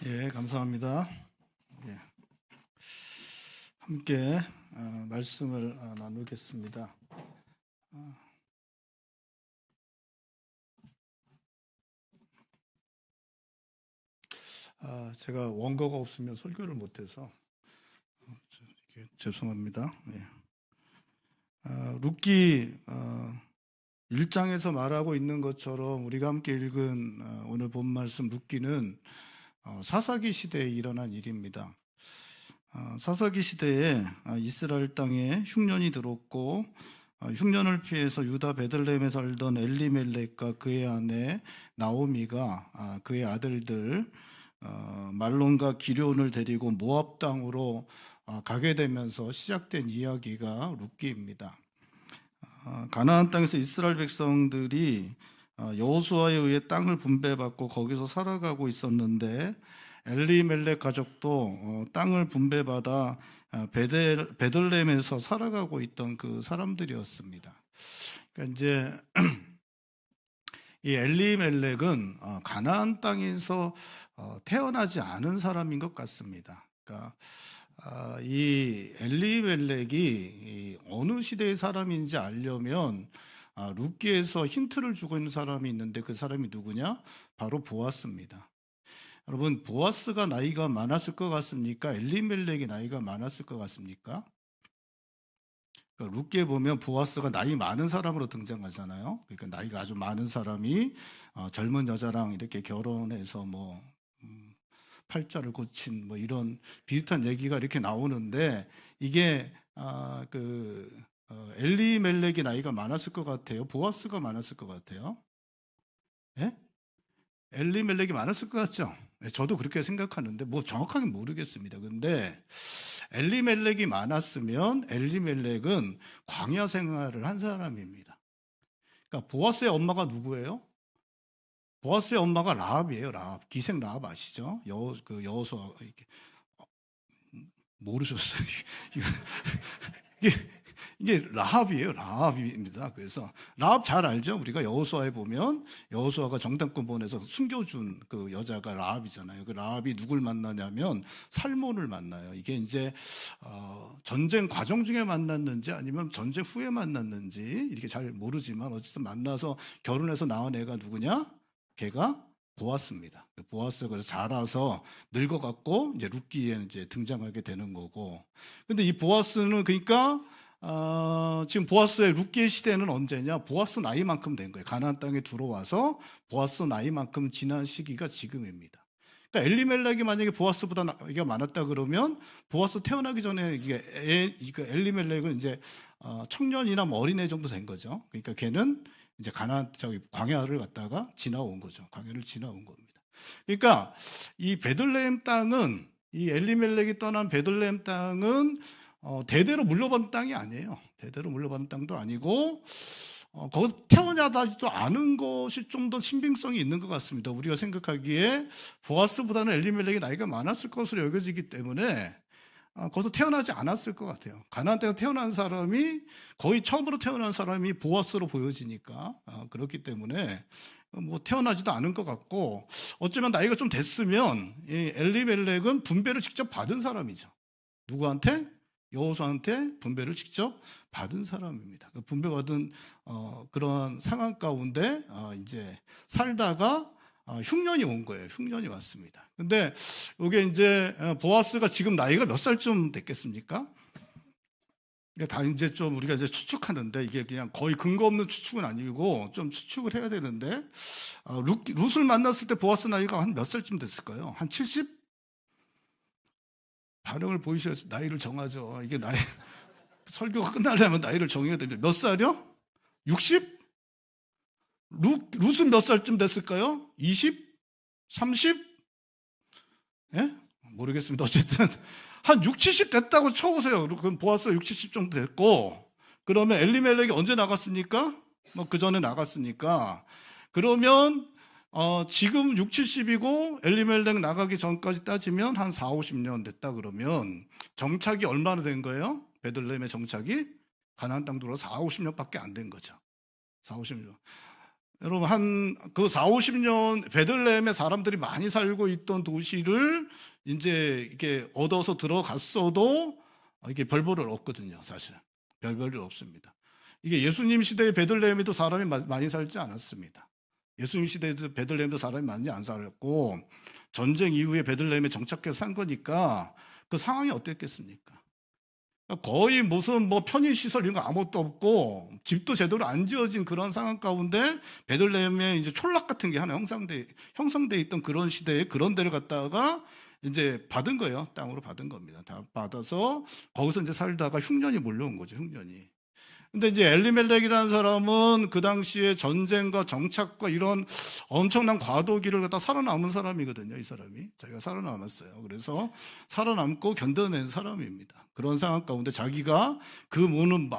예, 감사합니다. 예, 함께 말씀을 나누겠습니다. 제가 원고가 없으면 설교를 못해서 죄송합니다. 예. 룻기 1장에서 말하고 있는 것처럼 우리가 함께 읽은 오늘 본 말씀 룻기는 사사기 시대에 일어난 일입니다. 사사기 시대에 이스라엘 땅에 흉년이 들었고 흉년을 피해서 유다 베들레헴에 살던 엘리멜렉과 그의 아내 나오미가 그의 아들들 말론과 기럨을 데리고 모압 땅으로 가게 되면서 시작된 이야기가 룻기입니다. 가나안 땅에서 이스라엘 백성들이 여호수아에 의해 땅을 분배받고 거기서 살아가고 있었는데 엘리멜렉 가족도 땅을 분배받아 베들레헴에서 살아가고 있던 그 사람들이었습니다. 그러니까 이제 이 엘리멜렉은 가나안 땅에서 태어나지 않은 사람인 것 같습니다. 그러니까 이 엘리멜렉이 어느 시대의 사람인지 알려면 룻기에서 힌트를 주고 있는 사람이 있는데 그 사람이 누구냐? 바로 보아스입니다. 여러분, 보아스가 나이가 많았을 것 같습니까? 엘리멜렉이 나이가 많았을 것 같습니까? 그러니까 룻기에 보면 보아스가 나이 많은 사람으로 등장하잖아요. 그러니까 나이가 아주 많은 사람이 젊은 여자랑 이렇게 결혼해서 팔자를 고친 이런 비슷한 얘기가 이렇게 나오는데 이게 엘리멜렉이 나이가 많았을 것 같아요? 보아스가 많았을 것 같아요? 예? 엘리멜렉이 많았을 것 같죠? 저도 그렇게 생각하는데 정확하게 모르겠습니다. 근데 엘리멜렉이 많았으면 엘리멜렉은 광야 생활을 한 사람입니다. 그러니까 보아스의 엄마가 누구예요? 보아스의 엄마가 라합이에요. 라합. 기생 라합 아시죠? 여호수아 모르셨어요? 이게 라합이에요. 라합입니다. 그래서 라합 잘 알죠? 우리가 여호수아에 보면 여호수아가 정탐꾼 보내서 숨겨준 그 여자가 라합이잖아요. 그 라합이 누굴 만나냐면 살몬을 만나요. 이게 이제 전쟁 과정 중에 만났는지 아니면 전쟁 후에 만났는지 이렇게 잘 모르지만 어쨌든 만나서 결혼해서 낳은 애가 누구냐? 걔가 보아스입니다. 보아스가 그래서 자라서 늙어갖고 이제 룻기에 이제 등장하게 되는 거고. 근데 이 보아스는 그러니까 지금 보아스의 룻기의 시대는 언제냐? 보아스 나이만큼 된 거예요. 가나안 땅에 들어와서 보아스 나이만큼 지난 시기가 지금입니다. 그러니까 엘리멜렉이 만약에 보아스보다 나이가 많았다 그러면 보아스 태어나기 전에 이게 엘리멜렉은 이제 청년이나 어린애 정도 된 거죠. 그러니까 걔는 이제 광야를 갔다가 지나온 거죠. 광야를 지나온 겁니다. 그러니까 이 베들레헴 땅은 이 엘리멜렉이 떠난 베들레헴 땅은 대대로 물려받은 땅이 아니에요. 대대로 물려받은 땅도 아니고 거기서 태어나지도 않은 것이 좀 더 신빙성이 있는 것 같습니다. 우리가 생각하기에 보아스보다는 엘리멜렉이 나이가 많았을 것으로 여겨지기 때문에 거기서 태어나지 않았을 것 같아요. 가나안 땅에서 태어난 사람이 거의 처음으로 태어난 사람이 보아스로 보여지니까 그렇기 때문에 태어나지도 않은 것 같고 어쩌면 나이가 좀 됐으면 이 엘리멜렉은 분배를 직접 받은 사람이죠. 누구한테? 여호수아한테 분배를 직접 받은 사람입니다. 그 분배받은 그런 상황 가운데 이제 살다가 흉년이 온 거예요. 흉년이 왔습니다. 근데 이게 이제 보아스가 지금 나이가 몇 살쯤 됐겠습니까? 다 이제 좀 우리가 이제 추측하는데 이게 그냥 거의 근거 없는 추측은 아니고 좀 추측을 해야 되는데 룻을 만났을 때 보아스 나이가 한 몇 살쯤 됐을까요? 한 70? 반응을 보이셔야지 나이를 정하죠. 이게 나이 설교가 끝나려면 나이를 정해야 됩니다. 몇 살이요? 60? 룻은 몇 살쯤 됐을까요? 20? 30? 예? 모르겠습니다. 어쨌든 한 6, 70 됐다고 쳐보세요. 그럼 보아스 6, 70 정도 됐고 그러면 엘리멜렉이 언제 나갔습니까? 그 전에 나갔으니까 그러면 지금 6, 70이고 엘리멜렉 나가기 전까지 따지면 한 4, 50년 됐다 그러면 정착이 얼마나 된 거예요? 베들레헴의 정착이 가나안 땅 들어와 4, 50년밖에 안 된 거죠. 4, 50년. 여러분 한 그 4, 50년 베들레헴에 사람들이 많이 살고 있던 도시를 이제 이게 얻어서 들어갔어도 이게 별 볼일 없거든요. 사실 별 볼일 없습니다. 이게 예수님 시대의 베들레헴에도 사람이 많이 살지 않았습니다. 예수님 시대에도 베들레헴도 사람이 많이 안 살았고, 전쟁 이후에 베들레헴에 정착해서 산 거니까 그 상황이 어땠겠습니까? 거의 무슨 뭐 편의시설 이런 거 아무것도 없고 집도 제대로 안 지어진 그런 상황 가운데 베들레헴에 이제 촌락 같은 게 하나 형성돼 있던 그런 시대에 그런 데를 갖다가 이제 받은 거예요. 땅으로 받은 겁니다. 다 받아서 거기서 이제 살다가 흉년이 몰려온 거죠. 흉년이. 근데 이제 엘리멜렉이라는 사람은 그 당시에 전쟁과 정착과 이런 엄청난 과도기를 갖다 살아남은 사람이거든요. 이 사람이 자기가 살아남았어요. 그래서 살아남고 견뎌낸 사람입니다. 그런 상황 가운데 자기가 그 모든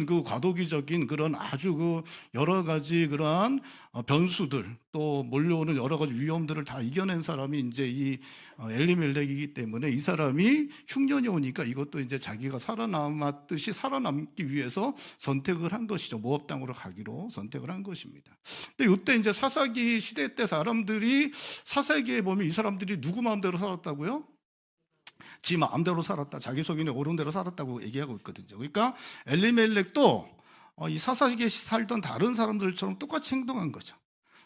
그 과도기적인 그런 아주 그 여러 가지 그러한 변수들, 또 몰려오는 여러 가지 위험들을 다 이겨낸 사람이 이제 이 엘리멜렉이기 때문에 이 사람이 흉년이 오니까 이것도 이제 자기가 살아남았듯이 살아남기 위해서 선택을 한 것이죠. 모압 땅으로 가기로 선택을 한 것입니다. 근데 이때 이제 사사기 시대 때 사람들이, 사사기에 보면 이 사람들이 누구 마음대로 살았다고요? 지 마음대로 살았다, 자기 속인에 옳은 대로 살았다고 얘기하고 있거든요. 그러니까 엘리멜렉도 이 사사기에 살던 다른 사람들처럼 똑같이 행동한 거죠.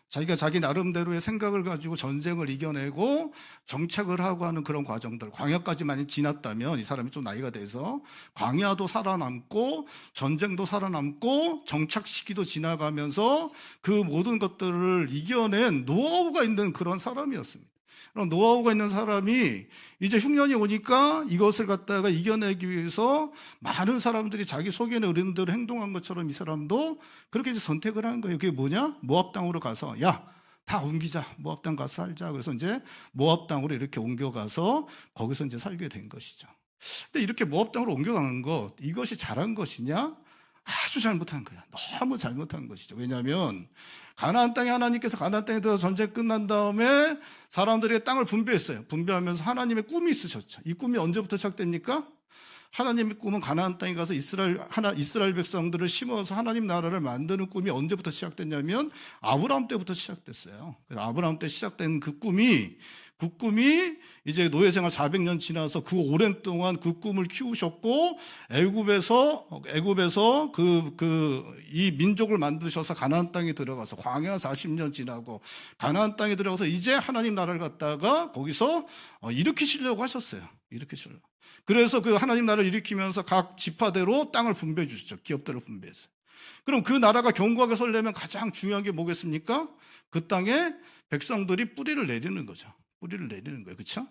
자기가 자기 나름대로의 생각을 가지고 전쟁을 이겨내고 정착을 하고 하는 그런 과정들, 광야까지 많이 지났다면 이 사람이 좀 나이가 돼서 광야도 살아남고 전쟁도 살아남고 정착 시기도 지나가면서 그 모든 것들을 이겨낸 노하우가 있는 그런 사람이었습니다. 그럼 노하우가 있는 사람이 이제 흉년이 오니까 이것을 갖다가 이겨내기 위해서 많은 사람들이 자기 속에는 어른대로 행동한 것처럼 이 사람도 그렇게 이제 선택을 한 거예요. 그게 뭐냐? 모압 땅으로 가서 다 옮기자. 모압 땅 가서 살자. 그래서 이제 모압 땅으로 이렇게 옮겨가서 거기서 이제 살게 된 것이죠. 근데 이렇게 모압 땅으로 옮겨가는 것, 이것이 잘한 것이냐? 아주 잘못한 거야. 너무 잘못한 것이죠. 왜냐하면 가나안 땅에 하나님께서 가나안 땅에 들어서 전쟁 끝난 다음에 사람들에게 땅을 분배했어요. 분배하면서 하나님의 꿈이 있으셨죠. 이 꿈이 언제부터 시작됩니까? 하나님의 꿈은 가나안 땅에 가서 이스라엘 백성들을 심어서 하나님 나라를 만드는 꿈이 언제부터 시작됐냐면 아브라함 때부터 시작됐어요. 그래서 아브라함 때 시작된 그 꿈이 이제 노예 생활 400년 지나서 그 오랜 동안 그 꿈을 키우셨고 애굽에서 이 민족을 만드셔서 가나안 땅에 들어가서 광야 40년 지나고 가나안 땅에 들어가서 이제 하나님 나라를 갖다가 거기서 일으키시려고 하셨어요. 일으키시려고. 그래서 그 하나님 나라를 일으키면서 각 지파대로 땅을 분배해 주셨죠. 기업대로 분배했어요. 그럼 그 나라가 견고하게 서려면 가장 중요한 게 뭐겠습니까? 그 땅에 백성들이 뿌리를 내리는 거죠. 뿌리를 내리는 거예요. 그렇죠?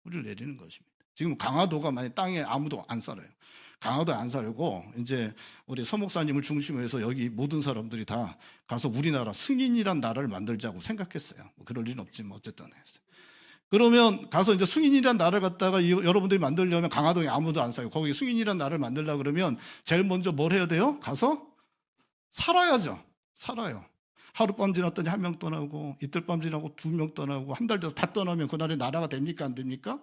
뿌리를 내리는 것입니다. 지금 강화도가 만약 땅에 아무도 안 살아요. 강화도에 안 살고 이제 우리 서 목사님을 중심으로 해서 여기 모든 사람들이 다 가서 우리나라 승인이란 나라를 만들자고 생각했어요. 뭐 그럴 리는 없지만 어쨌든 했어요. 그러면 가서 이제 승인이란 나라를 갖다가 여러분들이 만들려면 강화도에 아무도 안 살고 거기 승인이란 나라를 만들려고 그러면 제일 먼저 뭘 해야 돼요? 가서 살아야죠. 살아요. 하룻밤 지났더니 1명 떠나고 이틀밤 지나고 2명 떠나고 한 달 돼서 다 떠나면 그날에 나라가 됩니까? 안 됩니까?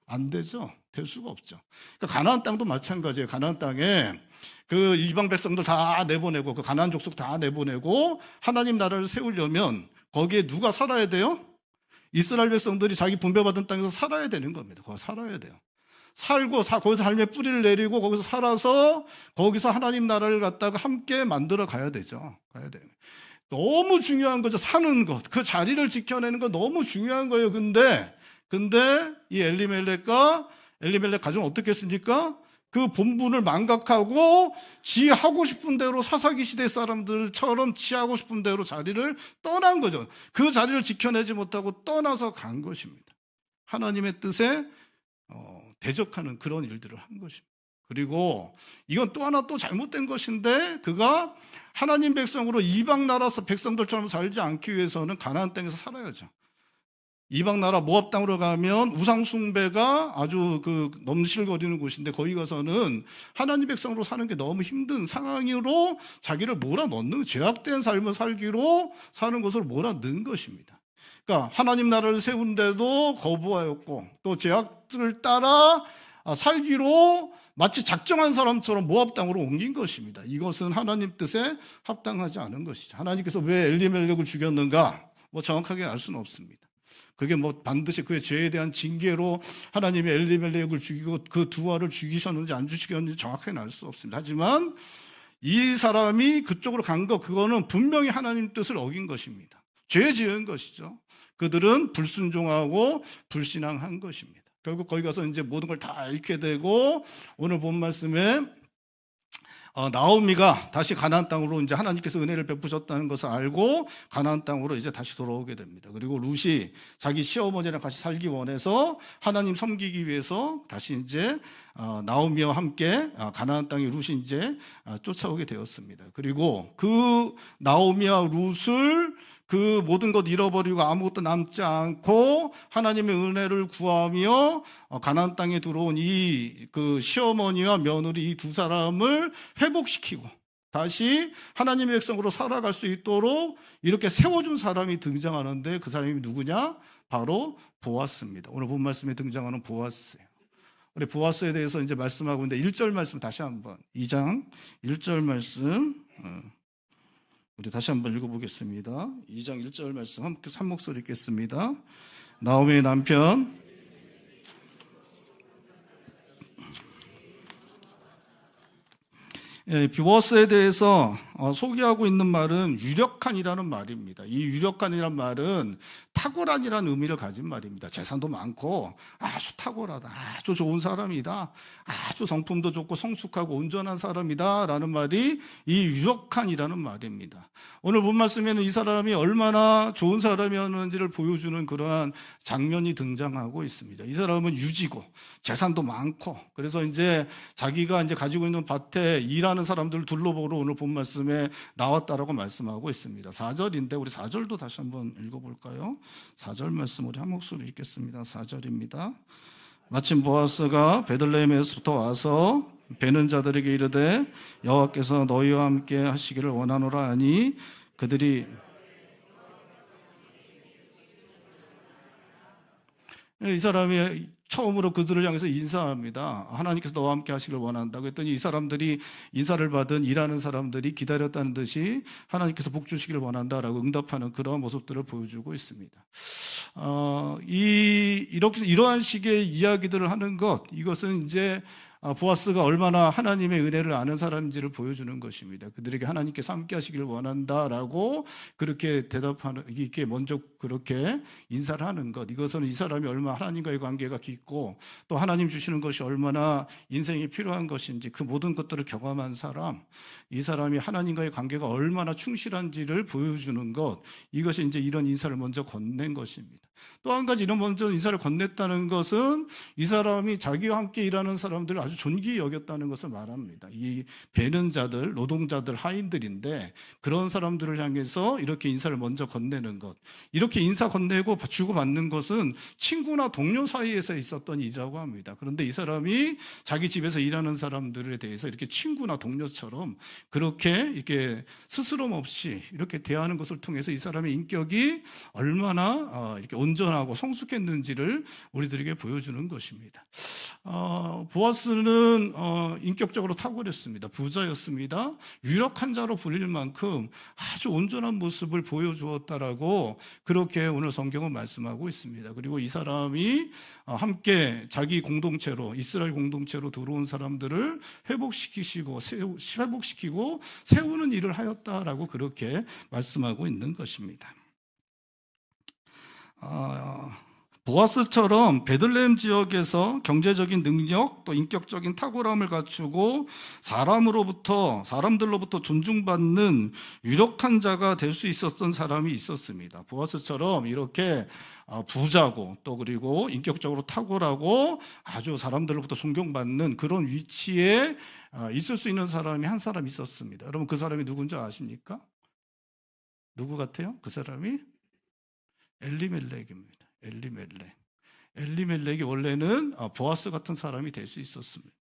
안 되죠. 될 수가 없죠. 그러니까 가나안 땅도 마찬가지예요. 가나안 땅에 그 이방 백성들 다 내보내고 그 가나안 족속 다 내보내고 하나님 나라를 세우려면 거기에 누가 살아야 돼요? 이스라엘 백성들이 자기 분배받은 땅에서 살아야 되는 겁니다. 거기 살아야 돼요. 거기서 삶의 뿌리를 내리고 거기서 살아서 거기서 하나님 나라를 갖다가 함께 만들어 가야 되죠. 가야 돼요. 너무 중요한 거죠. 사는 것. 그 자리를 지켜내는 거 너무 중요한 거예요. 근데 이 엘리멜렉 가정은 어떻게 했습니까? 그 본분을 망각하고 지 하고 싶은 대로 사사기 시대 사람들처럼 지 하고 싶은 대로 자리를 떠난 거죠. 그 자리를 지켜내지 못하고 떠나서 간 것입니다. 하나님의 뜻에 대적하는 그런 일들을 한 것입니다. 그리고 이건 또 하나 또 잘못된 것인데 그가 하나님 백성으로 이방 나라 백성들처럼 살지 않기 위해서는 가나안 땅에서 살아야죠. 이방 나라 모압 땅으로 가면 우상 숭배가 아주 넘실거리는 곳인데 거기 가서는 하나님 백성으로 사는 게 너무 힘든 상황으로 자기를 몰아넣는 죄악된 삶을 살기로 사는 것을 몰아넣은 것입니다. 그러니까 하나님 나라를 세운데도 거부하였고 또 죄악들을 따라 살기로 마치 작정한 사람처럼 모압 땅으로 옮긴 것입니다. 이것은 하나님 뜻에 합당하지 않은 것이죠. 하나님께서 왜 엘리멜렉을 죽였는가? 정확하게 알 수는 없습니다. 그게 반드시 그의 죄에 대한 징계로 하나님이 엘리멜렉을 죽이고 그 두 아를 죽이셨는지 안 죽이셨는지 정확하게는 알 수 없습니다. 하지만 이 사람이 그쪽으로 간 것, 그거는 분명히 하나님 뜻을 어긴 것입니다. 죄 지은 것이죠. 그들은 불순종하고 불신앙한 것입니다. 결국 거기 가서 이제 모든 걸 다 잃게 되고, 오늘 본 말씀에 나오미가 다시 가나안 땅으로 이제 하나님께서 은혜를 베푸셨다는 것을 알고 가나안 땅으로 이제 다시 돌아오게 됩니다. 그리고 룻이 자기 시어머니랑 같이 살기 원해서 하나님 섬기기 위해서 다시 이제 나오미와 함께 가나안 땅에 룻이 이제 쫓아오게 되었습니다. 그리고 그 나오미와 룻을 그 모든 것 잃어버리고 아무것도 남지 않고 하나님의 은혜를 구하며 가나안 땅에 들어온 이 그 시어머니와 며느리 이 두 사람을 회복시키고 다시 하나님의 백성으로 살아갈 수 있도록 이렇게 세워준 사람이 등장하는데, 그 사람이 누구냐? 바로 보아스입니다. 오늘 본 말씀에 등장하는 보아스예요. 우리 보아스에 대해서 이제 말씀하고 있는데 1절 말씀 다시 한번 2장 1절 말씀 우리 다시 한번 읽어보겠습니다. 2장 1절 말씀 한 목소리 읽겠습니다. 나오미의 남편 보아스에 대해서 소개하고 있는 말은 유력한이라는 말입니다. 이 유력한이라는 말은 탁월한이라는 의미를 가진 말입니다. 재산도 많고 아주 탁월하다, 아주 좋은 사람이다, 아주 성품도 좋고 성숙하고 온전한 사람이다 라는 말이 이 유력한이라는 말입니다. 오늘 본 말씀에는 이 사람이 얼마나 좋은 사람이었는지를 보여주는 그러한 장면이 등장하고 있습니다. 이 사람은 유지고 재산도 많고, 그래서 이제 자기가 이제 가지고 있는 밭에 일하는 사람들을 둘러보러 오늘 본 말씀에 나왔다라고 말씀하고 있습니다. 4절인데 우리 4절도 다시 한번 읽어볼까요? 4절 말씀 우리 한 목소리 읽겠습니다. 4절입니다. 마침 보아스가 베들레헴에서부터 와서 베는 자들에게 이르되 여호와께서 너희와 함께 하시기를 원하노라 하니 그들이 이 사람이 처음으로 그들을 향해서 인사합니다. 하나님께서 너와 함께 하시길 원한다고 했더니 이 사람들이 인사를 받은 일하는 사람들이 기다렸다는 듯이 하나님께서 복 주시기를 원한다라고 응답하는 그런 모습들을 보여주고 있습니다. 이러한 식의 이야기들을 하는 것, 이것은 이제 보아스가 얼마나 하나님의 은혜를 아는 사람인지를 보여주는 것입니다. 그들에게 하나님께서 함께 하시기를 원한다라고 그렇게 대답하는, 이렇게 먼저 그렇게 인사를 하는 것, 이것은 이 사람이 얼마나 하나님과의 관계가 깊고 또 하나님 주시는 것이 얼마나 인생에 필요한 것인지 그 모든 것들을 경험한 사람, 이 사람이 하나님과의 관계가 얼마나 충실한지를 보여주는 것, 이것이 이제 이런 인사를 먼저 건넨 것입니다. 또 한 가지 이런 먼저 인사를 건넸다는 것은 이 사람이 자기와 함께 일하는 사람들을 아주 존귀히 여겼다는 것을 말합니다. 이 베는 자들, 노동자들, 하인들인데 그런 사람들을 향해서 이렇게 인사를 먼저 건네는 것, 이렇게 인사 건네고 주고받는 것은 친구나 동료 사이에서 있었던 일이라고 합니다. 그런데 이 사람이 자기 집에서 일하는 사람들에 대해서 이렇게 친구나 동료처럼 그렇게 이렇게 스스럼 없이 이렇게 대하는 것을 통해서 이 사람의 인격이 얼마나 이렇게 온전하고 성숙했는지를 우리들에게 보여주는 것입니다. 보아스는 인격적으로 탁월했습니다. 부자였습니다. 유력한 자로 불릴 만큼 아주 온전한 모습을 보여주었다라고 그렇게 오늘 성경은 말씀하고 있습니다. 그리고 이 사람이 함께 자기 공동체로, 이스라엘 공동체로 들어온 사람들을 회복시키고 세우는 일을 하였다라고 그렇게 말씀하고 있는 것입니다. 보아스처럼 베들레헴 지역에서 경제적인 능력 또 인격적인 탁월함을 갖추고 사람들로부터 존중받는 유력한 자가 될 수 있었던 사람이 있었습니다. 보아스처럼 이렇게 부자고 또 그리고 인격적으로 탁월하고 아주 사람들로부터 존경받는 그런 위치에 있을 수 있는 사람이 한 사람 있었습니다. 여러분 그 사람이 누군지 아십니까? 누구 같아요? 그 사람이 엘리멜렉입니다. 엘리멜렉이 원래는 보아스 같은 사람이 될 수 있었습니다.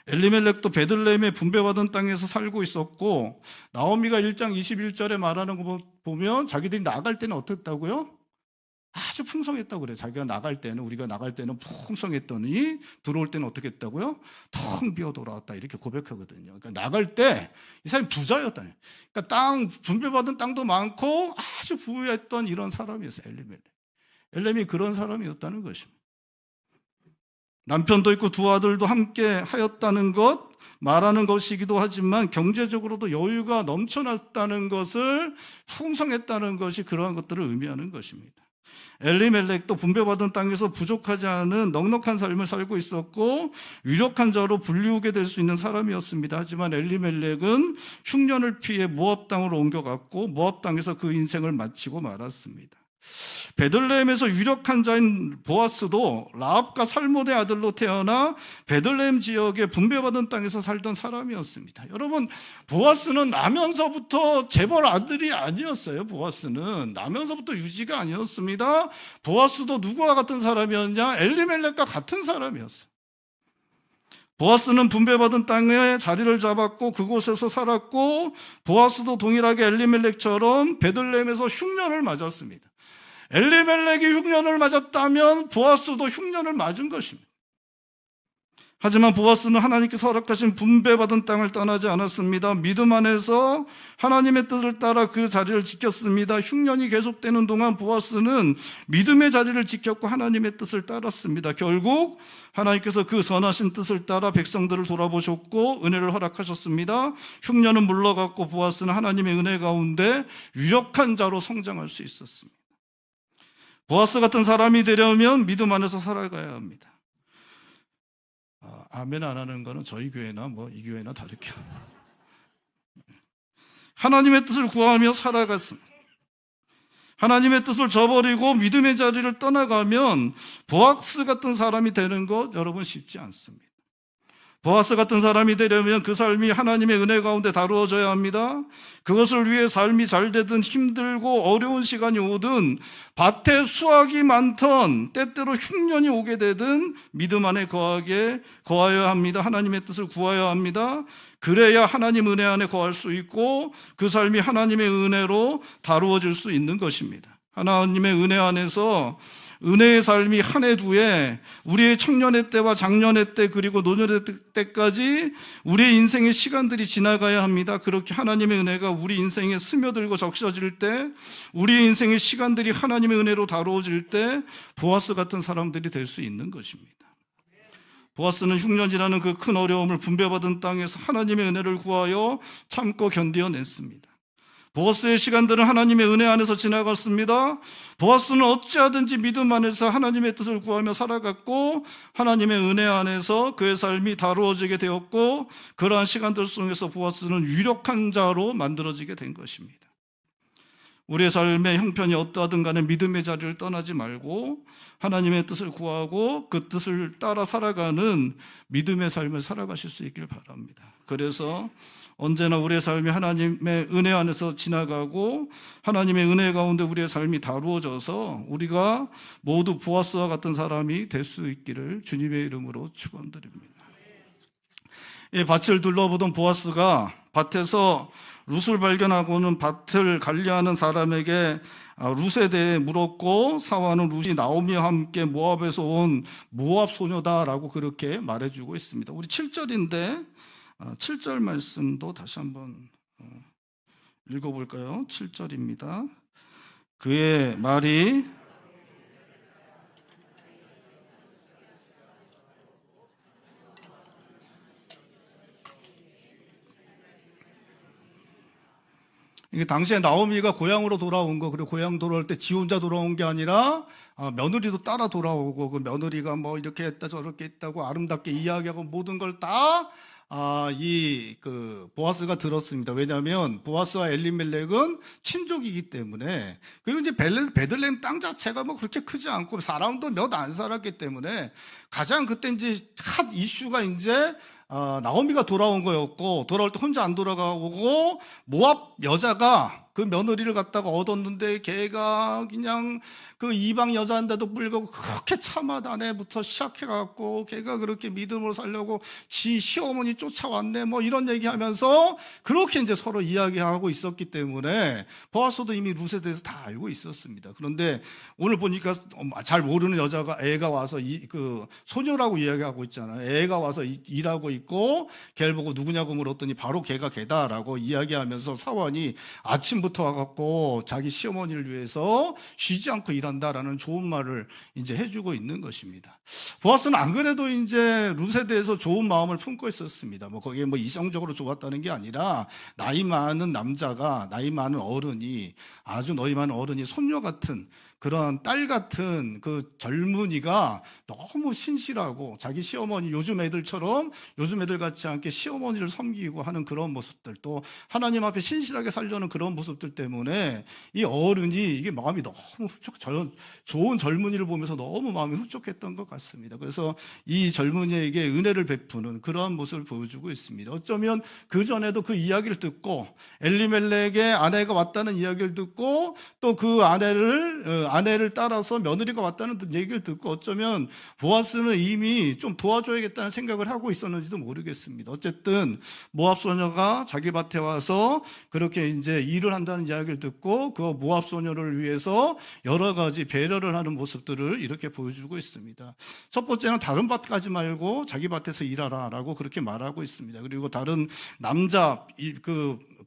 엘리멜렉도 베들레헴에 분배받은 땅에서 살고 있었고, 나오미가 1장 21절에 말하는 거 보면 자기들이 나갈 때는 어땠다고요? 아주 풍성했다고 그래요. 자기가 나갈 때는, 우리가 나갈 때는 풍성했더니 들어올 때는 어떻게 했다고요? 텅 비어 돌아왔다 이렇게 고백하거든요. 그러니까 나갈 때 이 사람이 부자였다는. 그러니까 땅 분배받은 땅도 많고 아주 부유했던 이런 사람이었어요. 엘리멜렉이 그런 사람이었다는 것입니다. 남편도 있고 두 아들도 함께 하였다는 것 말하는 것이기도 하지만 경제적으로도 여유가 넘쳐났다는 것을, 풍성했다는 것이 그러한 것들을 의미하는 것입니다. 엘리멜렉도 분배받은 땅에서 부족하지 않은 넉넉한 삶을 살고 있었고 유력한 자로 불리우게 될 수 있는 사람이었습니다. 하지만 엘리멜렉은 흉년을 피해 모압 땅으로 옮겨갔고 모압 땅에서 그 인생을 마치고 말았습니다. 베들레헴에서 유력한 자인 보아스도 라합과 살몬의 아들로 태어나 베들레헴 지역에 분배받은 땅에서 살던 사람이었습니다. 여러분, 보아스는 나면서부터 재벌 아들이 아니었어요. 보아스는 나면서부터 유지가 아니었습니다. 보아스도 누구와 같은 사람이었냐? 엘리멜렉과 같은 사람이었어요. 보아스는 분배받은 땅에 자리를 잡았고 그곳에서 살았고 보아스도 동일하게 엘리멜렉처럼 베들레헴에서 흉년을 맞았습니다. 엘리멜렉이 흉년을 맞았다면 보아스도 흉년을 맞은 것입니다. 하지만 보아스는 하나님께서 허락하신 분배받은 땅을 떠나지 않았습니다. 믿음 안에서 하나님의 뜻을 따라 그 자리를 지켰습니다. 흉년이 계속되는 동안 보아스는 믿음의 자리를 지켰고 하나님의 뜻을 따랐습니다. 결국 하나님께서 그 선하신 뜻을 따라 백성들을 돌아보셨고 은혜를 허락하셨습니다. 흉년은 물러갔고 보아스는 하나님의 은혜 가운데 유력한 자로 성장할 수 있었습니다. 보아스 같은 사람이 되려면 믿음 안에서 살아가야 합니다. 아멘 안 하는 거는 저희 교회나 이 교회나 다르게 하나님의 뜻을 구하며 살아갔습니다. 하나님의 뜻을 저버리고 믿음의 자리를 떠나가면 보아스 같은 사람이 되는 것 여러분 쉽지 않습니다. 보아스 같은 사람이 되려면 그 삶이 하나님의 은혜 가운데 다루어져야 합니다. 그것을 위해 삶이 잘 되든 힘들고 어려운 시간이 오든 밭에 수확이 많던 때때로 흉년이 오게 되든 믿음 안에 거하여야 합니다. 하나님의 뜻을 구하여야 합니다. 그래야 하나님 은혜 안에 거할 수 있고 그 삶이 하나님의 은혜로 다루어질 수 있는 것입니다. 하나님의 은혜 안에서 은혜의 삶이 한 해 두 해 우리의 청년의 때와 장년의 때 그리고 노년의 때까지 우리의 인생의 시간들이 지나가야 합니다. 그렇게 하나님의 은혜가 우리 인생에 스며들고 적셔질 때 우리 인생의 시간들이 하나님의 은혜로 다루어질 때 보아스 같은 사람들이 될 수 있는 것입니다. 보아스는 흉년이라는 그 큰 어려움을 분배받은 땅에서 하나님의 은혜를 구하여 참고 견뎌냈습니다. 보아스의 시간들은 하나님의 은혜 안에서 지나갔습니다. 보아스는 어찌하든지 믿음 안에서 하나님의 뜻을 구하며 살아갔고 하나님의 은혜 안에서 그의 삶이 다루어지게 되었고 그러한 시간들 속에서 보아스는 유력한 자로 만들어지게 된 것입니다. 우리의 삶의 형편이 어떠하든 간에 믿음의 자리를 떠나지 말고 하나님의 뜻을 구하고 그 뜻을 따라 살아가는 믿음의 삶을 살아가실 수 있길 바랍니다. 그래서 언제나 우리의 삶이 하나님의 은혜 안에서 지나가고 하나님의 은혜 가운데 우리의 삶이 다루어져서 우리가 모두 보아스와 같은 사람이 될 수 있기를 주님의 이름으로 축원드립니다. 이 밭을 둘러보던 보아스가 밭에서 룻을 발견하고는 밭을 관리하는 사람에게 룻에 대해 물었고 사와는 룻이 나오미와 함께 모압에서 온 모압 소녀다라고 그렇게 말해주고 있습니다. 우리 7절인데 7절 말씀도 다시 한번 읽어볼까요? 7절입니다. 그의 말이 이게 당시에 나오미가 고향으로 돌아온 거, 그리고 고향 돌아올 때 지 혼자 돌아온 게 아니라 며느리도 따라 돌아오고 그 며느리가 뭐 이렇게 했다 저렇게 했다고 아름답게 이야기하고 모든 걸 다 보아스가 들었습니다. 왜냐하면 보아스와 엘리멜렉은 친족이기 때문에, 그리고 이제 베들레헴 땅 자체가 뭐 그렇게 크지 않고 사람도 몇 안 살았기 때문에 가장 그때 이제 핫 이슈가 이제 나오미가 돌아온 거였고, 돌아올 때 혼자 안 돌아가고 모압 여자가 그 며느리를 갖다가 얻었는데 걔가 그냥 그 이방 여자인데도 불구하고 그렇게 참아다 아내부터 시작해갖고 걔가 그렇게 믿음으로 살려고 지 시어머니 쫓아왔네 뭐 이런 얘기하면서 그렇게 이제 서로 이야기하고 있었기 때문에 보아스도 이미 룻에 대해서 다 알고 있었습니다. 그런데 오늘 보니까 잘 모르는 여자가 애가 와서 그 소녀라고 이야기하고 있잖아요. 애가 와서 일하고 있고 걔를 보고 누구냐고 물었더니 바로 걔가 걔다라고 이야기하면서 사원이 아침부터 와갖고 자기 시어머니를 위해서 쉬지 않고 일한다라는 좋은 말을 이제 해주고 있는 것입니다. 보아스는 안 그래도 이제 룻에 대해서 좋은 마음을 품고 있었습니다. 뭐 거기에 뭐 이성적으로 좋았다는 게 아니라 나이 많은 남자가 나이 많은 어른이 아주 나이 많은 어른이 손녀 같은 그런 딸 같은 그 젊은이가 너무 신실하고 자기 시어머니 요즘 애들처럼 요즘 애들 같지 않게 시어머니를 섬기고 하는 그런 모습들 또 하나님 앞에 신실하게 살려는 그런 모습들 때문에 이 어른이 이게 마음이 너무 좋은 젊은이를 보면서 너무 마음이 흡족했던 것 같습니다. 그래서 이 젊은이에게 은혜를 베푸는 그러한 모습을 보여주고 있습니다. 어쩌면 그 전에도 그 이야기를 듣고 엘리멜렉의 아내가 왔다는 이야기를 듣고 또 그 아내를 따라서 며느리가 왔다는 얘기를 듣고 어쩌면 보아스는 이미 좀 도와줘야겠다는 생각을 하고 있었는지도 모르겠습니다. 어쨌든 모압 소녀가 자기 밭에 와서 그렇게 이제 일을 한다는 이야기를 듣고 그 모압 소녀를 위해서 여러 가지 배려를 하는 모습들을 이렇게 보여주고 있습니다. 첫 번째는 다른 밭 가지 말고 자기 밭에서 일하라라고 그렇게 말하고 있습니다. 그리고 다른 남자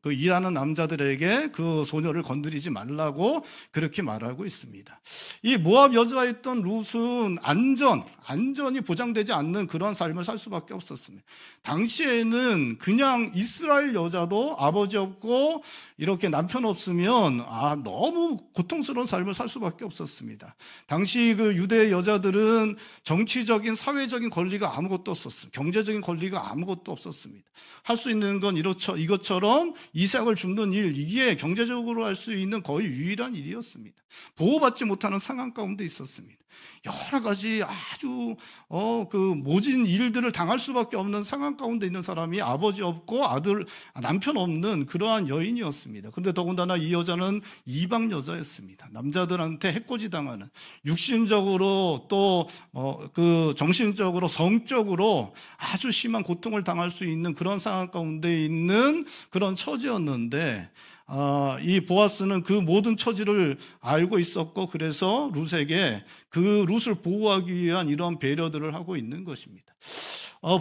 그 일하는 남자들에게 그 소녀를 건드리지 말라고 그렇게 말하고 있습니다. 이 모압 여자였던 룻은 안전이 보장되지 않는 그런 삶을 살 수밖에 없었습니다. 당시에는 그냥 이스라엘 여자도 아버지 없고 이렇게 남편 없으면 너무 고통스러운 삶을 살 수밖에 없었습니다. 당시 그 유대 여자들은 정치적인 사회적인 권리가 아무것도 없었습니다. 경제적인 권리가 아무것도 없었습니다. 할 수 있는 건 이것처럼 이삭을 줍는 일, 이게 경제적으로 할 수 있는 거의 유일한 일이었습니다. 보호받지 못하는 상황 가운데 있었습니다. 여러 가지 아주 모진 일들을 당할 수밖에 없는 상황 가운데 있는 사람이 아버지 없고 남편 없는 그러한 여인이었습니다. 그런데 더군다나 이 여자는 이방 여자였습니다. 남자들한테 해코지 당하는 육신적으로 또 정신적으로 성적으로 아주 심한 고통을 당할 수 있는 그런 상황 가운데 있는 그런 처지였는데 이 보아스는 그 모든 처지를 알고 있었고 그래서 룻에게 그 룻을 보호하기 위한 이런 배려들을 하고 있는 것입니다.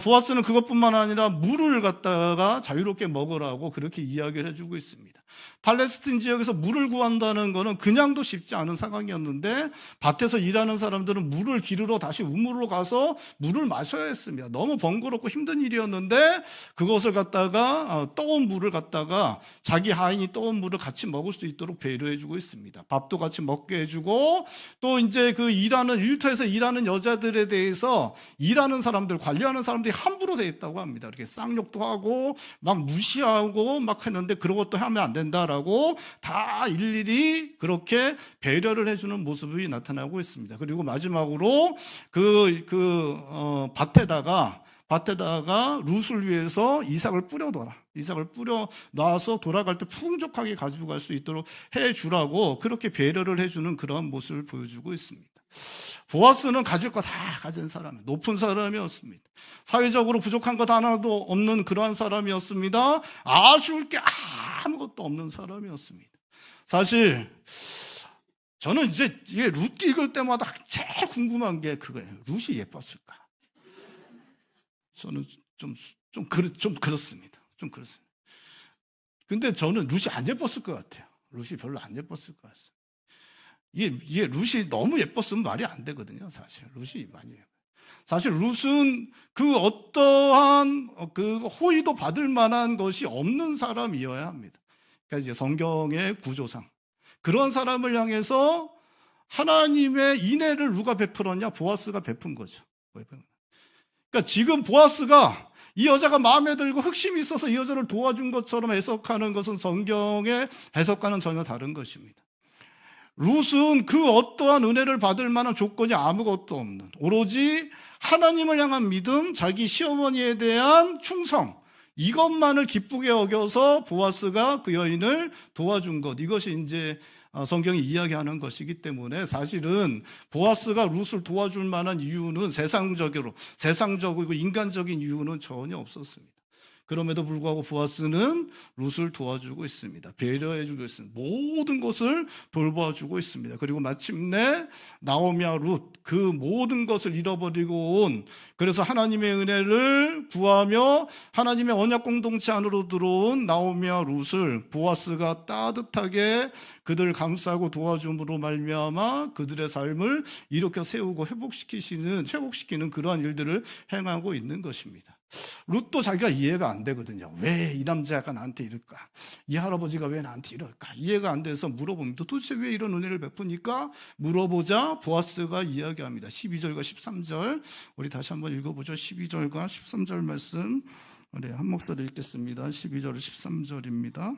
보아스는 그것뿐만 아니라 물을 갖다가 자유롭게 먹으라고 그렇게 이야기를 해주고 있습니다. 팔레스틴 지역에서 물을 구한다는 것은 그냥도 쉽지 않은 상황이었는데 밭에서 일하는 사람들은 물을 기르러 다시 우물로 가서 물을 마셔야 했습니다. 너무 번거롭고 힘든 일이었는데 그것을 갖다가 떠온 물을 갖다가 자기 하인이 떠온 물을 같이 먹을 수 있도록 배려해주고 있습니다. 밥도 같이 먹게 해주고 또 이제 그 일터에서 일하는 여자들에 대해서 일하는 사람들, 관리하는 사람들이 함부로 돼 있다고 합니다. 이렇게 쌍욕도 하고 막 무시하고 막 했는데 그런 것도 하면 안 된다라고 다 일일이 그렇게 배려를 해주는 모습이 나타나고 있습니다. 그리고 마지막으로 밭에다가 룻을 위해서 이삭을 뿌려둬라. 이삭을 뿌려 놔서 돌아갈 때 풍족하게 가지고 갈 수 있도록 해주라고 그렇게 배려를 해주는 그런 모습을 보여주고 있습니다. 보아스는 가질 거 다 가진 사람, 높은 사람이었습니다. 사회적으로 부족한 것 하나도 없는 그러한 사람이었습니다. 아쉬울 게 아무것도 없는 사람이었습니다. 사실 저는 이제 룻 읽을 때마다 제일 궁금한 게 그거예요. 룻이 예뻤을까? 저는 좀 그렇습니다. 근데 저는 룻이 안 예뻤을 것 같아요. 룻이 별로 안 예뻤을 것 같습니다. 이게 룻이 너무 예뻤으면 말이 안 되거든요. 사실 룻이 많이 사실 룻은 그 어떠한 그 호의도 받을 만한 것이 없는 사람이어야 합니다. 그러니까 이제 성경의 구조상 그런 사람을 향해서 하나님의 인애를 누가 베풀었냐? 보아스가 베푼 거죠. 그러니까 지금 보아스가 이 여자가 마음에 들고 흑심이 있어서 이 여자를 도와준 것처럼 해석하는 것은 성경의 해석과는 전혀 다른 것입니다. 룻은 그 어떠한 은혜를 받을 만한 조건이 아무것도 없는 오로지 하나님을 향한 믿음, 자기 시어머니에 대한 충성, 이것만을 기쁘게 여겨서 보아스가 그 여인을 도와준 것, 이것이 이제 성경이 이야기하는 것이기 때문에 사실은 보아스가 룻을 도와줄 만한 이유는 세상적이고 인간적인 이유는 전혀 없었습니다. 그럼에도 불구하고 보아스는 룻을 도와주고 있습니다. 배려해주고 있습니다. 모든 것을 돌봐주고 있습니다. 그리고 마침내 나오미와 룻, 그 모든 것을 잃어버리고 온, 그래서 하나님의 은혜를 구하며 하나님의 언약 공동체 안으로 들어온 나오미와 룻을 보아스가 따뜻하게 그들을 감싸고 도와줌으로 말미암아 그들의 삶을 일으켜 세우고 회복시키는 그러한 일들을 행하고 있는 것입니다. 룻도 자기가 이해가 안 되거든요. 왜 이 남자가 나한테 이럴까? 이 할아버지가 왜 나한테 이럴까? 이해가 안 돼서 물어봅니다. 도대체 왜 이런 은혜를 베푸니까? 물어보자 보아스가 이야기합니다. 12절과 13절 우리 다시 한번 읽어보죠. 12절과 13절 말씀 한 목소리 읽겠습니다. 12절 13절입니다.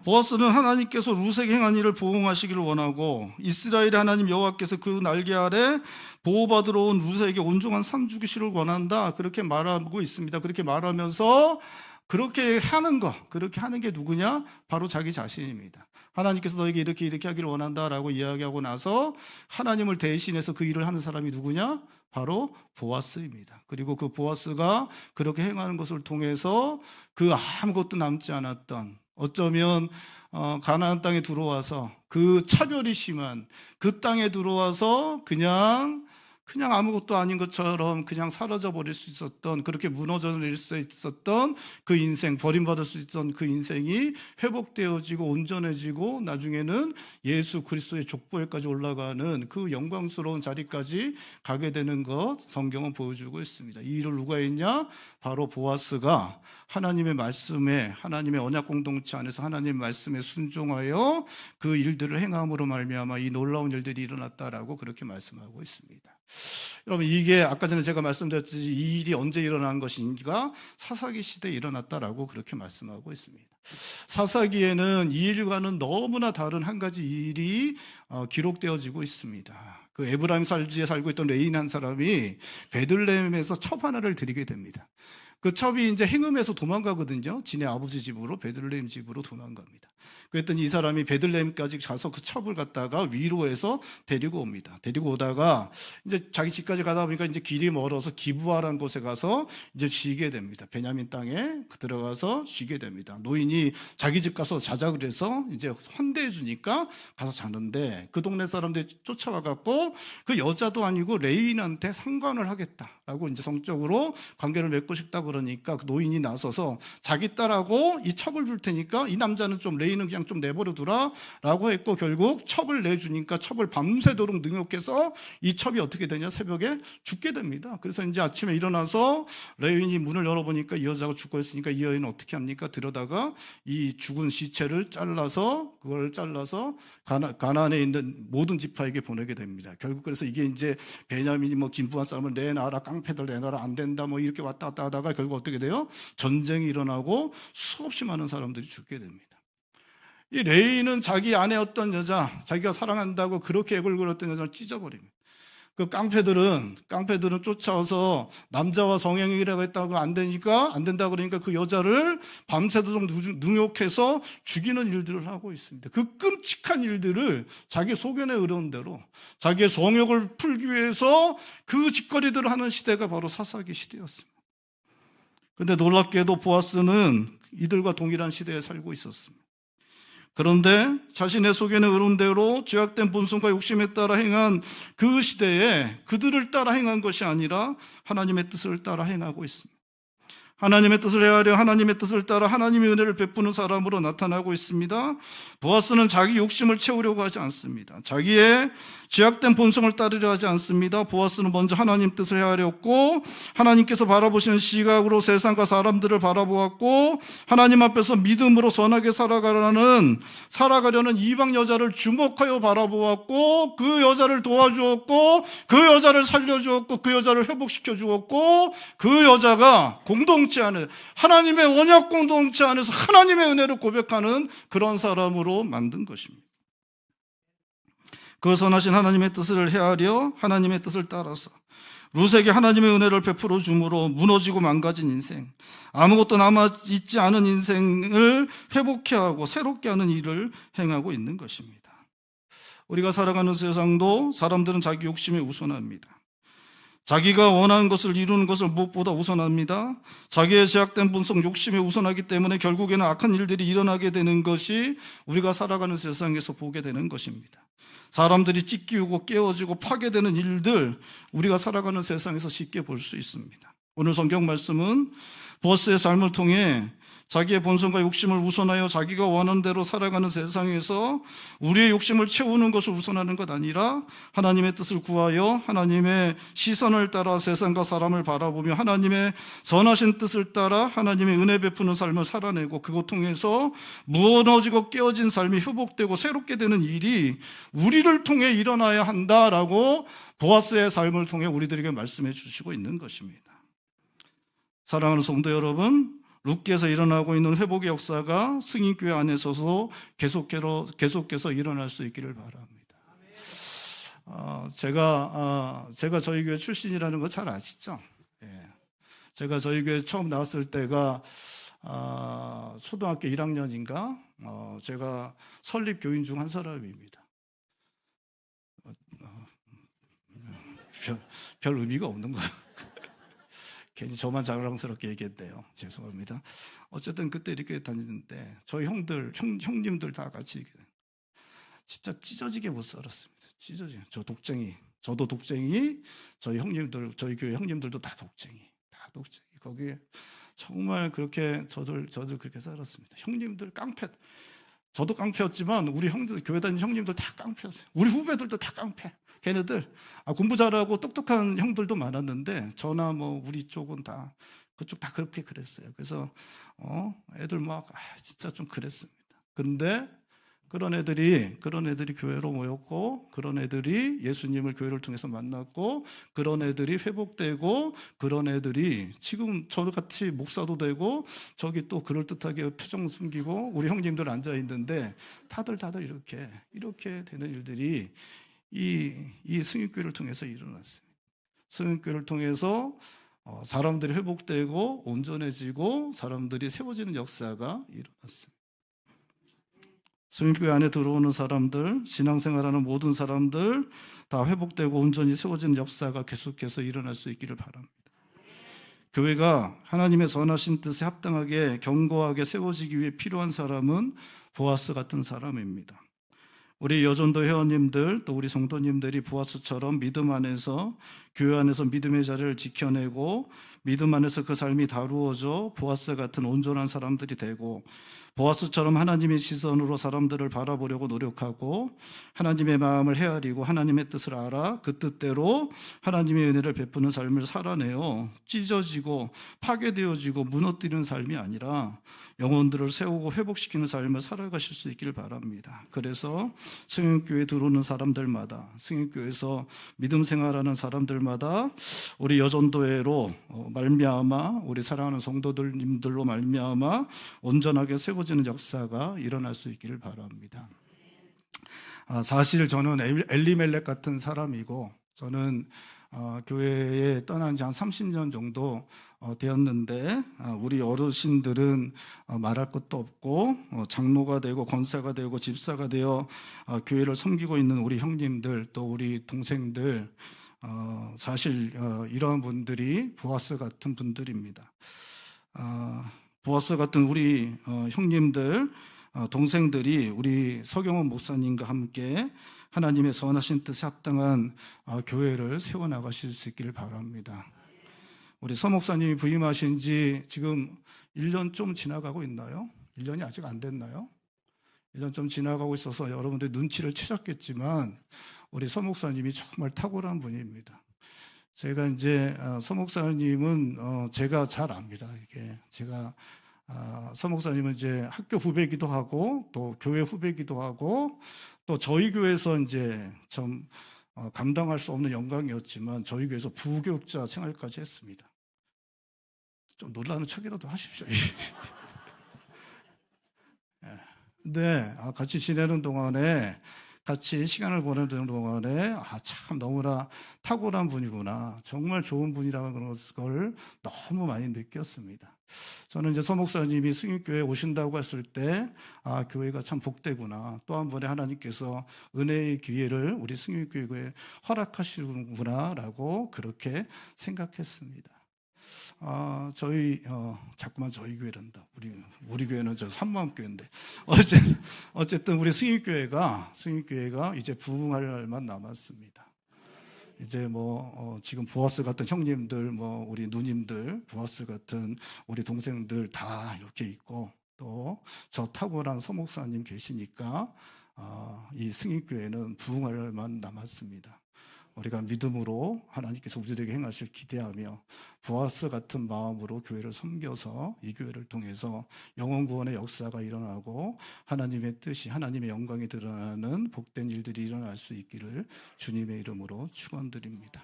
보아스는 하나님께서 룻에게 행한 일을 보응하시기를 원하고 이스라엘의 하나님 여호와께서 그 날개 아래 보호받으러 온 룻에게 온종한 상 주기시를 원한다, 그렇게 말하고 있습니다. 그렇게 말하면서 그렇게 하는 게 누구냐? 바로 자기 자신입니다. 하나님께서 너에게 이렇게 하기를 원한다라고 이야기하고 나서 하나님을 대신해서 그 일을 하는 사람이 누구냐? 바로 보아스입니다. 그리고 그 보아스가 그렇게 행하는 것을 통해서 그 아무것도 남지 않았던, 어쩌면 가나안 땅에 들어와서 그 차별이 심한 그 땅에 들어와서 그냥 아무것도 아닌 것처럼 그냥 사라져 버릴 수 있었던, 그렇게 무너져 내릴 수 있었던 그 인생, 버림받을 수 있었던 그 인생이 회복되어지고 온전해지고 나중에는 예수 그리스도의 족보에까지 올라가는 그 영광스러운 자리까지 가게 되는 것 성경은 보여주고 있습니다. 이 일을 누가 했냐? 바로 보아스가 하나님의 말씀에, 하나님의 언약 공동체 안에서 하나님의 말씀에 순종하여 그 일들을 행함으로 말미암아 이 놀라운 일들이 일어났다라고 그렇게 말씀하고 있습니다. 여러분, 이게 아까 전에 제가 말씀드렸듯이 이 일이 언제 일어난 것인가? 사사기 시대에 일어났다라고 그렇게 말씀하고 있습니다. 사사기에는 이 일과는 너무나 다른 한 가지 일이 기록되어지고 있습니다. 그 에브라임 살지에 살고 있던 레인 한 사람이 베들레헴에서 첩 하나를 드리게 됩니다. 그 첩이 이제 행음해서 도망가거든요. 지네 아버지 집으로, 베들레헴 집으로 도망갑니다. 그랬더니 이 사람이 베들레헴까지 가서 그 첩을 갖다가 위로해서 데리고 옵니다. 데리고 오다가 이제 자기 집까지 가다 보니까 이제 길이 멀어서 기브아라는 곳에 가서 이제 쉬게 됩니다. 베냐민 땅에 들어가서 쉬게 됩니다. 노인이 자기 집 가서 자자 그래서 이제 환대해 주니까 가서 자는데 그 동네 사람들이 쫓아와 갖고 그 여자도 아니고 레인한테 상관을 하겠다라고 이제 성적으로 관계를 맺고 싶다 그러니까 그 노인이 나서서 자기 딸하고 이 첩을 줄 테니까 이 남자는 좀, 레인은 그냥 좀 내버려 두라 라고 했고, 결국 첩을 내주니까 첩을 밤새도록 능욕해서 이 첩이 어떻게 되냐? 새벽에 죽게 됩니다. 그래서 이제 아침에 일어나서 레인이 문을 열어보니까 이 여자가 죽고 있으니까 이 여인은 어떻게 합니까? 들여다가 이 죽은 시체를 그걸 잘라서 가나안에 있는 모든 지파에게 보내게 됩니다. 결국 그래서 이게 이제 베냐민이 뭐 김부한 사람을 내놔라, 깡패들 내놔라, 안 된다 뭐 이렇게 왔다 갔다 하다가 결국 어떻게 돼요? 전쟁이 일어나고 수없이 많은 사람들이 죽게 됩니다. 이 레이는 자기 아내였던 여자, 자기가 사랑한다고 그렇게 애걸거렸던 여자를 찢어버립니다. 그 깡패들은 쫓아와서 남자와 성행위라고 했다고 안 된다 그러니까 그 여자를 밤새도록 능욕해서 죽이는 일들을 하고 있습니다. 그 끔찍한 일들을 자기 소견에 의뢰온 대로 자기의 성욕을 풀기 위해서 그 짓거리들을 하는 시대가 바로 사사기 시대였습니다. 그런데 놀랍게도 보아스는 이들과 동일한 시대에 살고 있었습니다. 그런데 자신의 소견에 의로운 대로 죄악된 본성과 욕심에 따라 행한 그 시대에 그들을 따라 행한 것이 아니라 하나님의 뜻을 따라 행하고 있습니다. 하나님의 뜻을 헤아려 하나님의 뜻을 따라 하나님의 은혜를 베푸는 사람으로 나타나고 있습니다. 보아스는 자기 욕심을 채우려고 하지 않습니다. 자기의 죄악된 본성을 따르려 하지 않습니다. 보아스는 먼저 하나님 뜻을 헤아렸고 하나님께서 바라보시는 시각으로 세상과 사람들을 바라보았고 하나님 앞에서 믿음으로 선하게 살아가려는 이방 여자를 주목하여 바라보았고 그 여자를 도와주었고 그 여자를 살려주었고 그 여자를 회복시켜 주었고 그 여자가 공동체 안에 하나님의 언약 공동체 안에서 하나님의 은혜를 고백하는 그런 사람으로 만든 것입니다. 그 선하신 하나님의 뜻을 헤아려 하나님의 뜻을 따라서 룻에게 하나님의 은혜를 베풀어 줌으로 무너지고 망가진 인생, 아무것도 남아있지 않은 인생을 회복해 하고 새롭게 하는 일을 행하고 있는 것입니다. 우리가 살아가는 세상도 사람들은 자기 욕심에 우선합니다. 자기가 원하는 것을 이루는 것을 무엇보다 우선합니다. 자기의 제약된 본성 욕심에 우선하기 때문에 결국에는 악한 일들이 일어나게 되는 것이 우리가 살아가는 세상에서 보게 되는 것입니다. 사람들이 찢기우고 깨어지고 파괴되는 일들 우리가 살아가는 세상에서 쉽게 볼 수 있습니다. 오늘 성경 말씀은 보아스의 삶을 통해 자기의 본성과 욕심을 우선하여 자기가 원하는 대로 살아가는 세상에서 우리의 욕심을 채우는 것을 우선하는 것 아니라 하나님의 뜻을 구하여 하나님의 시선을 따라 세상과 사람을 바라보며 하나님의 선하신 뜻을 따라 하나님의 은혜 베푸는 삶을 살아내고 그것 통해서 무너지고 깨어진 삶이 회복되고 새롭게 되는 일이 우리를 통해 일어나야 한다라고 보아스의 삶을 통해 우리들에게 말씀해 주시고 있는 것입니다. 사랑하는 성도 여러분, 룻기에서 일어나고 있는 회복의 역사가 승인교회 안에서도 계속해서 일어날 수 있기를 바랍니다. 제가 저희 교회 출신이라는 거 잘 아시죠? 예. 제가 저희 교회 처음 나왔을 때가 초등학교 1학년인가? 제가 설립 교인 중 한 사람입니다. 별 의미가 없는 거예요. 괜히 저만 자랑스럽게 얘기했대요. 죄송합니다. 어쨌든 그때 이렇게 다니는데 저희 형님들 다 같이 진짜 찢어지게 못 살았습니다. 찢어지게. 저도 독쟁이, 저희 교회 형님들도 다 독쟁이. 거기에 정말 그렇게 저들 그렇게 살았습니다. 형님들 깡패. 저도 깡패였지만 우리 형들 교회 다니는 형님들 다 깡패였어요. 우리 후배들도 다 깡패. 걔네들 공부 잘하고 똑똑한 형들도 많았는데 저나 뭐 우리 쪽은 다 그쪽 다 그렇게 그랬어요. 그래서 애들 막 진짜 좀 그랬습니다. 그런데 그런 애들이 교회로 모였고 그런 애들이 예수님을 교회를 통해서 만났고 그런 애들이 회복되고 그런 애들이 지금 저같이 목사도 되고 저기 또 그럴듯하게 표정 숨기고 우리 형님들 앉아 있는데 다들 이렇게 되는 일들이 이 승인교회를 통해서 일어났습니다. 승인교회를 통해서 사람들이 회복되고 온전해지고 사람들이 세워지는 역사가 일어났습니다. 승인교회 안에 들어오는 사람들, 신앙생활하는 모든 사람들 다 회복되고 온전히 세워지는 역사가 계속해서 일어날 수 있기를 바랍니다. 교회가 하나님의 선하신 뜻에 합당하게 견고하게 세워지기 위해 필요한 사람은 보아스 같은 사람입니다. 우리 여전도 회원님들 또 우리 성도님들이 보아스처럼 믿음 안에서 교회 안에서 믿음의 자리를 지켜내고 믿음 안에서 그 삶이 다루어져 보아스 같은 온전한 사람들이 되고 보아스처럼 하나님의 시선으로 사람들을 바라보려고 노력하고 하나님의 마음을 헤아리고 하나님의 뜻을 알아 그 뜻대로 하나님의 은혜를 베푸는 삶을 살아내어 찢어지고 파괴되어지고 무너뜨리는 삶이 아니라 영혼들을 세우고 회복시키는 삶을 살아가실 수 있기를 바랍니다. 그래서 승인교회에 들어오는 사람들마다 승인교회에서 믿음 생활하는 사람들마다 우리 여전도회로 말미암아 우리 사랑하는 성도들님들로 말미암아 온전하게 세워지는 역사가 일어날 수 있기를 바랍니다. 사실 저는 엘리멜렉 같은 사람이고 저는 교회에 떠난 지 한 30년 정도 되었는데 우리 어르신들은 말할 것도 없고 장로가 되고 권사가 되고 집사가 되어 교회를 섬기고 있는 우리 형님들 또 우리 동생들 사실 이러한 분들이 보아스 같은 분들입니다. 보아스 같은 우리 형님들 동생들이 우리 서경원 목사님과 함께 하나님의 선하신 뜻에 합당한 교회를 세워나가실 수 있기를 바랍니다. 우리 서 목사님이 부임하신 지 지금 1년 좀 지나가고 있나요? 1년이 아직 안 됐나요? 1년 좀 지나가고 있어서 여러분들 눈치를 채셨겠지만 우리 서 목사님이 정말 탁월한 분입니다. 제가 이제 서 목사님은 제가 잘 압니다. 이게 제가 서 목사님은 이제 학교 후배기도 하고 또 교회 후배기도 하고 또 저희 교회에서 이제 좀 감당할 수 없는 영광이었지만 저희 교회에서 부교육자 생활까지 했습니다. 좀 놀라는 척이라도 하십시오. 근데 같이 지내는 동안에 같이 시간을 보내는 동안에 참 너무나 탁월한 분이구나, 정말 좋은 분이라는 걸 너무 많이 느꼈습니다. 저는 이제 서 목사님이 승립교회에 오신다고 했을 때 교회가 참 복되구나, 또 한 번에 하나님께서 은혜의 기회를 우리 승립교회에 허락하시는구나라고 그렇게 생각했습니다. 자꾸만 저희 교회란다. 우리 교회는 저 삼마음교회인데. 어쨌든 우리 승립교회가 이제 부흥할 날만 남았습니다. 이제 지금 보아스 같은 형님들, 우리 누님들, 보아스 같은 우리 동생들 다 이렇게 있고, 또 저 탁월한 서 목사님 계시니까, 이 승립교회는 부흥할 날만 남았습니다. 우리가 믿음으로 하나님께서 우리들에게 행하실 기대하며 보아스 같은 마음으로 교회를 섬겨서 이 교회를 통해서 영혼 구원의 역사가 일어나고 하나님의 뜻이, 하나님의 영광이 드러나는 복된 일들이 일어날 수 있기를 주님의 이름으로 축원드립니다.